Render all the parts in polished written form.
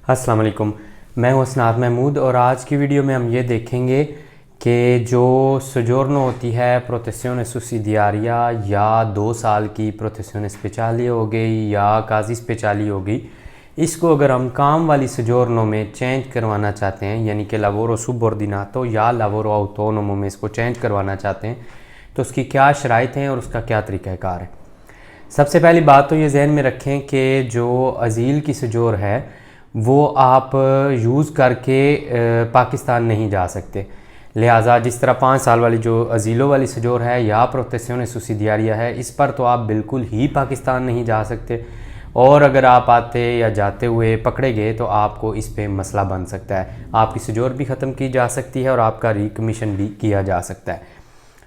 अस्सलाम वालेकुम। मैं हूं असनाद महमूद और आज की वीडियो में हम ये देखेंगे कि जो सोजोर्नो होती है प्रोटेक्शन सुसिडियारिया या 2 साल की प्रोटेक्शन स्पेशली हो गई या काजी स्पेशली हो गई, इसको अगर हम काम वाली सोजोर्नो में चेंज करवाना चाहते हैं यानी कि लावोरो सुबॉर्डिनातो या लावोरो ऑटोनोमो में इसको चेंज करवाना चाहते हैं तो उसकी क्या शराइत हैं और उसका क्या तरीक़ाकार है। सबसे पहली बात तो ये जहन में रखें कि जो अजील की सजोर है वो आप यूज़ करके पाकिस्तान नहीं जा सकते। लिहाजा जिस तरह 5 साल वाली जो अजीलों वाली सजोर है या प्रोटेक्शन सुसिडियारिया है, इस पर तो आप बिल्कुल ही पाकिस्तान नहीं जा सकते और अगर आप आते या जाते हुए पकड़े गए तो आपको इस पे मसला बन सकता है। आपकी सजोर भी ख़त्म की जा सकती है और आपका रिकमीशन भी किया जा सकता है।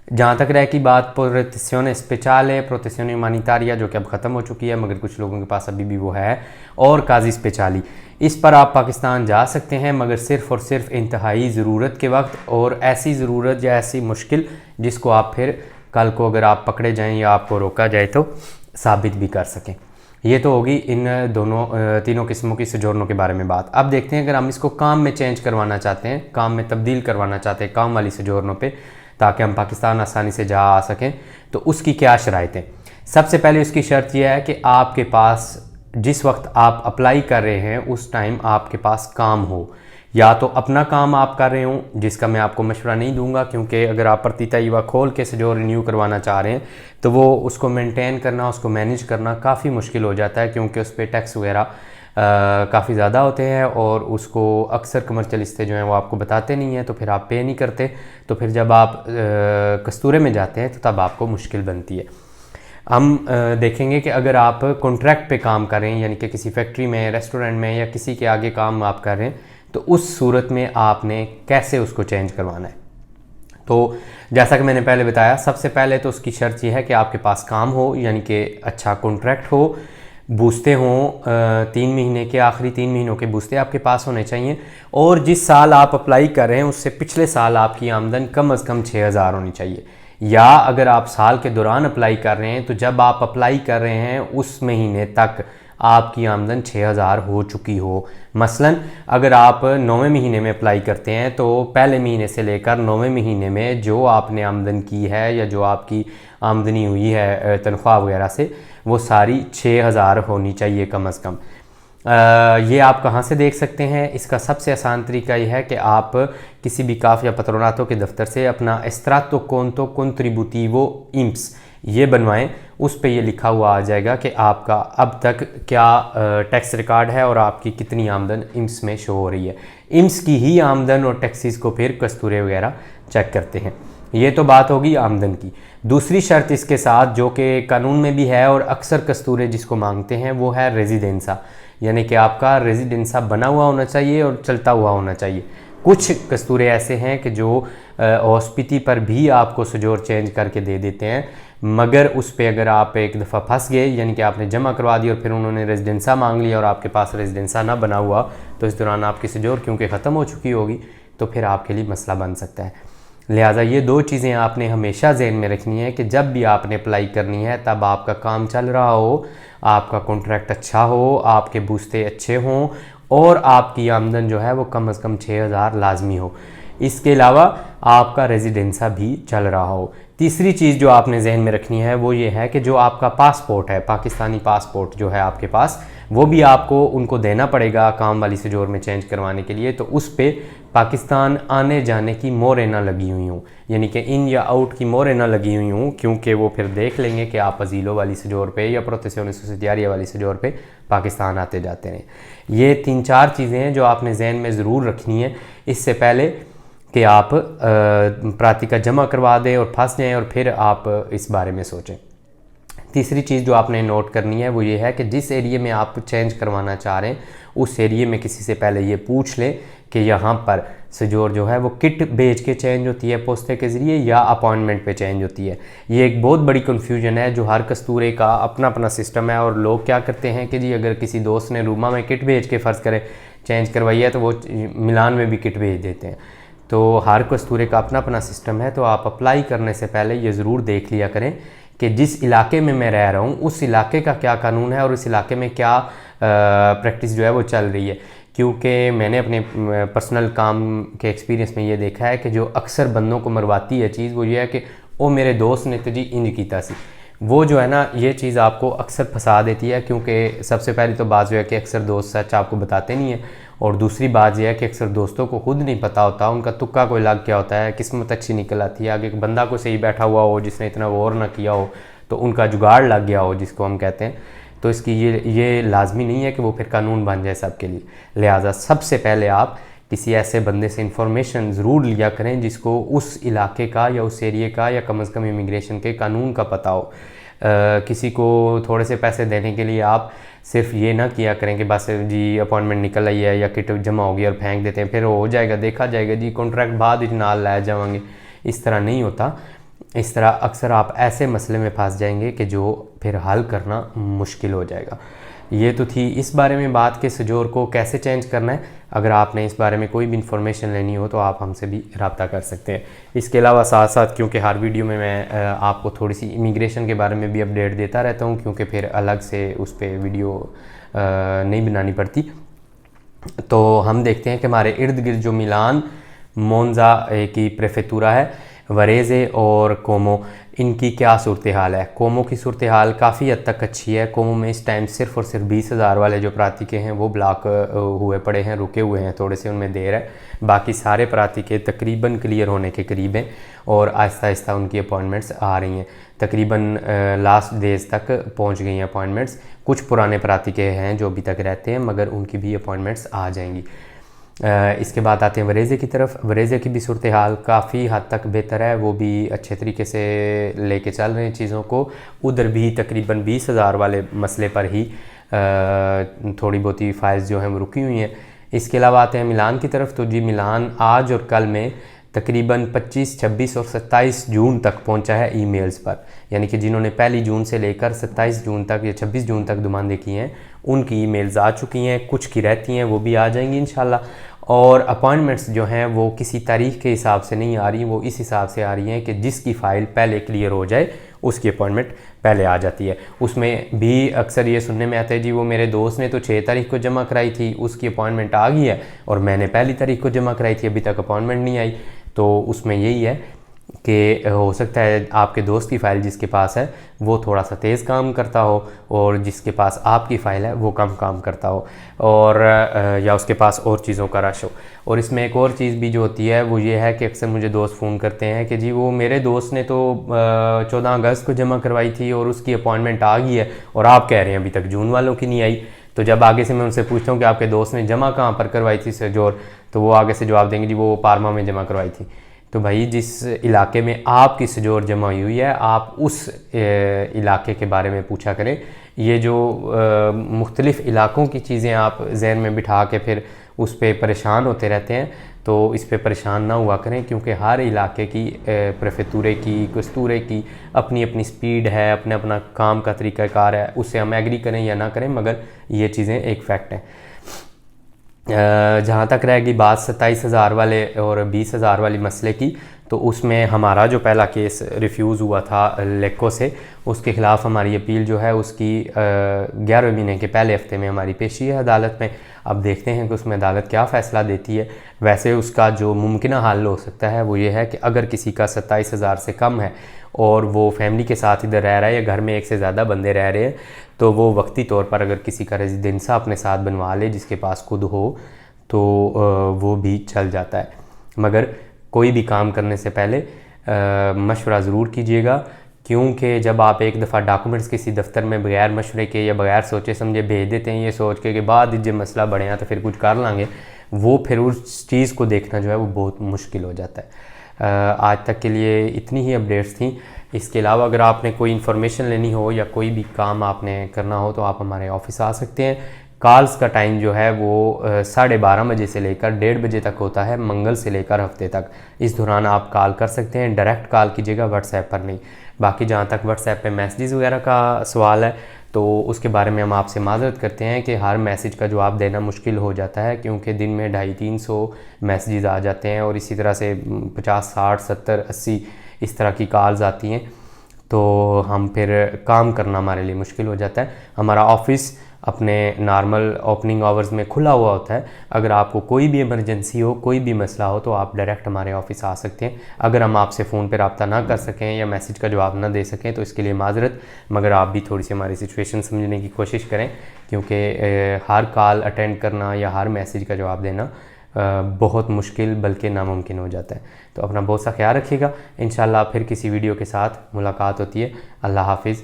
जहाँ तक रह की बात प्रोटेक्शन स्पेशले, प्रोटेक्शन ह्यूमैनिटारिया जो कि अब ख़त्म हो चुकी है मगर कुछ लोगों के पास अभी भी वो है, और काजी स्पेशली, इस पर आप पाकिस्तान जा सकते हैं मगर सिर्फ़ और सिर्फ इंतहाई ज़रूरत के वक्त और ऐसी ज़रूरत या ऐसी मुश्किल जिसको आप फिर कल को अगर आप पकड़े जाएं या आपको रोका जाए तो साबित भी कर सकें। ये तो होगी इन तीनों किस्मों की सोजोर्नो के बारे में बात। अब देखते हैं अगर हम इसको काम में चेंज करवाना चाहते हैं, काम में तब्दील करवाना चाहते हैं काम वाली सोजोर्नो पे, ताकि हम पाकिस्तान आसानी से जा आ सकें, तो उसकी क्या शराइतें। सबसे पहले उसकी शर्त यह है कि आपके पास जिस वक्त आप अप्लाई कर रहे हैं उस टाइम आपके पास काम हो, या तो अपना काम आप कर रहे हो जिसका मैं आपको मशवरा नहीं दूंगा क्योंकि अगर आप प्रतीता युवा खोल के से जो रिन्यू करवाना चाह रहे हैं तो वो उसको मेंटेन करना, उसको मैनेज करना काफ़ी मुश्किल हो जाता है क्योंकि उस पर टैक्स वगैरह काफ़ी ज़्यादा होते हैं और उसको अक्सर कमर्शियलिस्टें जो हैं वो आपको बताते नहीं हैं, तो फिर आप पे नहीं करते, तो फिर जब आप कस्तूरे में जाते हैं तो तब आपको मुश्किल बनती है। हम देखेंगे कि अगर आप कॉन्ट्रैक्ट पे काम कर रहे हैं यानी कि किसी फैक्ट्री में, रेस्टोरेंट में या किसी के आगे काम आप कर रहे हैं तो उस सूरत में आपने कैसे उसको चेंज करवाना है। तो जैसा कि मैंने पहले बताया, सबसे पहले तो उसकी शर्त यह है कि आपके पास काम हो यानी कि अच्छा कॉन्ट्रैक्ट हो, बूस्ते हों, 3 महीने के, आखिरी 3 महीनों के बूस्ते आपके पास होने चाहिए और जिस साल आप अप्लाई कर रहे हैं उससे पिछले साल आपकी आमदन कम अज़ कम 6,000 होनी चाहिए। या अगर आप साल के दौरान अप्लाई कर रहे हैं तो जब आप अप्लाई कर रहे हैं उस महीने तक आपकी आमदन 6,000 हो चुकी हो। मसलन अगर आप 9वें महीने में अप्लाई करते हैं तो पहले महीने से लेकर 9वें महीने में जो आपने आमदन की है या जो आपकी आमदनी हुई है तनख्वाह वगैरह से, वो सारी 6,000 होनी चाहिए कम अज़ कम। ये आप कहाँ से देख सकते हैं? इसका सबसे आसान तरीका यह है कि आप किसी भी काफ या पत्रोनातों के दफ्तर से अपना एस्ट्रातो कोंतो कंट्रीब्यूटिवो इम्स ये बनवाएं। उस पे ये लिखा हुआ आ जाएगा कि आपका अब तक क्या टैक्स रिकॉर्ड है और आपकी कितनी आमदन इम्स में शो हो रही है। इम्स की ही आमदन और टैक्सीज़ को फिर कस्तूरे वगैरह चेक करते हैं। ये तो बात होगी आमदन की। दूसरी शर्त इसके साथ जो कि कानून में भी है और अक्सर कस्तूरे जिसको मांगते हैं वो है रेजिडेंसा, यानी कि आपका रेजिडेंसा बना हुआ होना चाहिए और चलता हुआ होना चाहिए। कुछ कस्तूरे ऐसे हैं कि जो हॉस्पिटी पर भी आपको सजोर चेंज करके दे देते हैं, मगर उस पर अगर आप एक दफ़ा फंस गए यानी कि आपने जमा करवा दी और फिर उन्होंने रेजिडेंसा मांग लिया और आपके पास रेजिडेंसा ना बना हुआ तो इस दौरान आपकी सजोर क्योंकि ख़त्म हो चुकी होगी तो फिर आपके लिए मसला बन सकता है। लिहाजा ये 2 चीज़ें आपने हमेशा ज़हन में रखनी है कि जब भी आपने अप्लाई करनी है तब आपका काम चल रहा हो, आपका कॉन्ट्रैक्ट अच्छा हो, आपके बूस्ते अच्छे हों और आपकी आमदन जो है वो कम अज़ कम 6,000 लाजमी हो। इसके अलावा आपका रेजिडेंसा भी चल रहा हो। तीसरी चीज़ जो आपने जहन में रखनी है वो ये है कि जो आपका पासपोर्ट है, पाकिस्तानी पासपोर्ट जो है आपके पास, वो भी आपको उनको देना पड़ेगा काम वाली सजोर में चेंज करवाने के लिए। तो उस पर पाकिस्तान आने जाने की मोहरें ना लगी हुई हूँ, यानी कि इन या आउट की मोहरें ना लगी हुई हूँ, क्योंकि वो फिर देख लेंगे कि आप अजीलों वाली सजोर पे या प्रोटेक्शन सुसिडियारिया वाली सजोर पे पाकिस्तान आते जाते रहें। ये 3-4 चीज़ें हैं जो आपने जहन में ज़रूर रखनी है इससे पहले कि आप प्रातिका जमा करवा दें और फंस जाएँ और फिर आप इस बारे में सोचें। तीसरी चीज़ जो आपने नोट करनी है वो ये है कि जिस एरिए में आप चेंज करवाना चाह रहे हैं उस एरिए में किसी से पहले ये पूछ लें कि यहाँ पर सजोर जो है वो किट भेज के चेंज होती है पोस्टे के ज़रिए या अपॉइंटमेंट पे चेंज होती है। ये एक बहुत बड़ी कन्फ्यूजन है जो हर कस्तूरे का अपना अपना सिस्टम है और लोग क्या करते हैं कि जी अगर किसी दोस्त ने रूमा में किट भेज के फ़र्ज़ करें चेंज करवाई है तो वो मिलान में भी किट भेज देते हैं। तो हर कस्तूरे का अपना अपना सिस्टम है, तो आप अप्लाई करने से पहले ये ज़रूर देख लिया करें कि जिस इलाके में मैं रह रहा हूँ उस इलाके का क्या कानून है और उस इलाके में क्या प्रैक्टिस जो है वो चल रही है। क्योंकि मैंने अपने पर्सनल काम के एक्सपीरियंस में ये देखा है कि जो अक्सर बंदों को मरवाती है चीज़ वो ये है कि वो मेरे दोस्त ने तो जी इंज कीता सी। वो जो है ना ये चीज़ आपको अक्सर फंसा देती है, क्योंकि सबसे पहली तो बात जो है कि अक्सर दोस्त सच आपको बताते नहीं हैं, और दूसरी बात यह है कि अक्सर दोस्तों को खुद नहीं पता होता, उनका तुक्का कोई लग गया होता है, किस्मत अच्छी निकल आती है, आगे एक बंदा को सही बैठा हुआ हो जिसने इतना वॉर ना किया हो तो उनका जुगाड़ लग गया हो जिसको हम कहते हैं, तो इसकी ये लाजमी नहीं है कि वो फिर कानून बन जाए सबके लिए। लिहाजा सबसे पहले आप किसी ऐसे बंदे से इंफॉर्मेशन ज़रूर लिया करें जिसको उस इलाके का या उस एरिए का या कम से कम इमिग्रेशन के कानून का पता हो। किसी को थोड़े से पैसे देने के लिए आप सिर्फ ये ना किया करें कि बस जी अपॉइंटमेंट निकल आई है या किट जमा होगी और फेंक देते हैं, फिर हो जाएगा देखा जाएगा जी कॉन्ट्रैक्ट बाद नाल लै जाएंगे। इस तरह नहीं होता। इस तरह अक्सर आप ऐसे मसले में फंस जाएंगे कि जो फिर हल करना मुश्किल हो जाएगा। ये तो थी इस बारे में बात कि सजोर को कैसे चेंज करना है। अगर आपने इस बारे में कोई भी इन्फॉर्मेशन लेनी हो तो आप हमसे भी रब्ता कर सकते हैं। इसके अलावा साथ साथ क्योंकि हर वीडियो में मैं आपको थोड़ी सी इमिग्रेशन के बारे में भी अपडेट देता रहता हूँ, क्योंकि फिर अलग से उस पर वीडियो नहीं बनानी पड़ती, तो हम देखते हैं कि हमारे इर्द गिर्द जो मिलान, मोन्जा की प्रेफेतुरा है, वरेज़े और कोमो, इनकी क्या सूरत हाल है। कोमो की सूरत हाल काफ़ी हद तक अच्छी है। कोमो में इस टाइम सिर्फ और सिर्फ 20,000 वाले जो प्रातिके हैं वो ब्लॉक हुए पड़े हैं, रुके हुए हैं, थोड़े से उनमें देर है। बाकी सारे प्रातिके तकरीबन क्लियर होने के करीब हैं और आहिस्ता आहिस्ता उनकी अपॉइंटमेंट्स आ रही हैं। तकरीबन लास्ट डेज तक पहुंच गई हैं अपॉइंटमेंट्स। कुछ पुराने प्रातिके हैं जो अभी तक रहते हैं मगर उनकी भी अपॉइंटमेंट्स आ जाएंगी। इसके बाद आते हैं वरेज़े की तरफ। वरेज़े की भी सूरत हाल काफ़ी हद तक बेहतर है, वो भी अच्छे तरीके से लेके चल रहे हैं चीज़ों को। उधर भी तकरीबन 20,000 वाले मसले पर ही थोड़ी बहुत ही फाइल्स जो हैं वो रुकी हुई हैं। इसके अलावा आते हैं मिलान की तरफ। तो जी मिलान आज और कल में तकरीबन 25, 26 और 27 जून तक पहुंचा है ईमेल्स पर, यानी कि जिन्होंने 1 जून से लेकर 27 जून तक या 26 जून तक दुमानदे की हैं उनकी ईमेल्स आ चुकी हैं। कुछ की रहती हैं वो भी आ जाएंगी इंशाल्लाह। और अपॉइंटमेंट्स जो हैं वो किसी तारीख के हिसाब से नहीं आ रही, वो इस हिसाब से आ रही हैं कि जिसकी फ़ाइल पहले क्लियर हो जाए उसकी अपॉइंटमेंट पहले आ जाती है। उसमें भी अक्सर ये सुनने में आता है जी वो मेरे दोस्त ने तो 6 तारीख को जमा कराई थी, उसकी अपॉइंटमेंट आ गई है और मैंने 1 तारीख को जमा कराई थी, अभी तक अपॉइंटमेंट नहीं आई। तो उसमें यही है कि हो सकता है आपके दोस्त की फ़ाइल जिसके पास है वो थोड़ा सा तेज़ काम करता हो और जिसके पास आपकी फ़ाइल है वो कम काम करता हो, और या उसके पास और चीज़ों का रश हो। और इसमें एक और चीज़ भी जो होती है वो ये है कि अक्सर मुझे दोस्त फ़ोन करते हैं कि जी वो मेरे दोस्त ने तो 14 अगस्त को जमा करवाई थी और उसकी अपॉइंटमेंट आ गई है और आप कह रहे हैं अभी तक जून वालों की नहीं आई। तो जब आगे से मैं उनसे पूछता हूँ कि आपके दोस्त ने जमा कहाँ पर करवाई थी सजोर, तो वो आगे से जवाब देंगे जी वो पारमा में जमा करवाई थी। तो भाई जिस इलाके में आपकी सजोर जमा हुई है आप उस इलाके के बारे में पूछा करें। ये जो मुख्तलिफ़ इलाकों की चीज़ें आप जहन में बिठा के फिर उस पर परेशान होते रहते हैं, तो इस पे परेशान ना हुआ करें, क्योंकि हर इलाके की प्रेफेतुरे की कस्तूरे की अपनी अपनी स्पीड है, अपना अपना काम का तरीक़ाकार है। उससे हम एग्री करें या ना करें मगर ये चीज़ें एक फ़ैक्ट हैं। जहाँ तक रहेगी बात 27,000 वाले और 20,000 वाली मसले की, तो उसमें हमारा जो पहला केस रिफ्यूज़ हुआ था लेको से, उसके ख़िलाफ़ हमारी अपील जो है उसकी 11वें महीने के पहले हफ्ते में हमारी पेशी है अदालत में। अब देखते हैं कि उसमें अदालत क्या फ़ैसला देती है। वैसे उसका जो मुमकिन हल हो सकता है वो ये है कि अगर किसी का 27,000 से कम है और वो फैमिली के साथ इधर रह रहा है या घर में एक से ज़्यादा बंदे रह रहे हैं, तो वो वक्ती तौर पर अगर किसी का रेजिडेंसा अपने साथ बनवा ले जिसके पास खुद हो तो वो भी चल जाता है। मगर कोई भी काम करने से पहले मशवरा ज़रूर कीजिएगा, क्योंकि जब आप एक दफ़ा डॉक्यूमेंट्स किसी दफ्तर में बगैर मशवरे के या बगैर सोचे समझे भेज देते हैं ये सोच के कि बाद जब मसला बढ़े तो फिर कुछ कर लांगे, वो फिर उस चीज़ को देखना जो है वो बहुत मुश्किल हो जाता है। आज तक के लिए इतनी ही अपडेट्स थी। इसके अलावा अगर आपने कोई इन्फॉर्मेशन लेनी हो या कोई भी काम आपने करना हो तो आप हमारे ऑफिस आ सकते हैं। कॉल्स का टाइम जो है वो 12:30 बजे से लेकर 1:30 बजे तक होता है, मंगल से लेकर हफ्ते तक। इस दौरान आप कॉल कर सकते हैं, डायरेक्ट कॉल कीजिएगा, व्हाट्सएप पर नहीं। बाकी जहाँ तक व्हाट्सएप पे मैसेजेस वगैरह का सवाल है तो उसके बारे में हम आपसे माजरत करते हैं कि हर मैसेज का जवाब देना मुश्किल हो जाता है, क्योंकि दिन में 250-300 मैसेजेस आ जाते हैं और इसी तरह से 50, 60, 70, 80 इस तरह की कॉल्स आती हैं, तो हम फिर काम करना हमारे लिए मुश्किल हो जाता है। हमारा ऑफिस अपने नॉर्मल ओपनिंग आवर्स में खुला हुआ होता है। अगर आपको कोई भी इमरजेंसी हो, कोई भी मसला हो, तो आप डायरेक्ट हमारे ऑफिस आ सकते हैं। अगर हम आपसे फ़ोन पर रब्ता ना कर सकें या मैसेज का जवाब ना दे सकें तो इसके लिए माजरत, मगर आप भी थोड़ी सी हमारी सिचुएशन समझने की कोशिश करें, क्योंकि हर कॉल अटेंड करना या हर मैसेज का जवाब देना बहुत मुश्किल बल्कि नामुमकिन हो जाता है। तो अपना बहुत सा ख्याल रखिएगा। इंशाल्लाह फिर किसी वीडियो के साथ मुलाकात होती है। अल्लाह हाफिज़।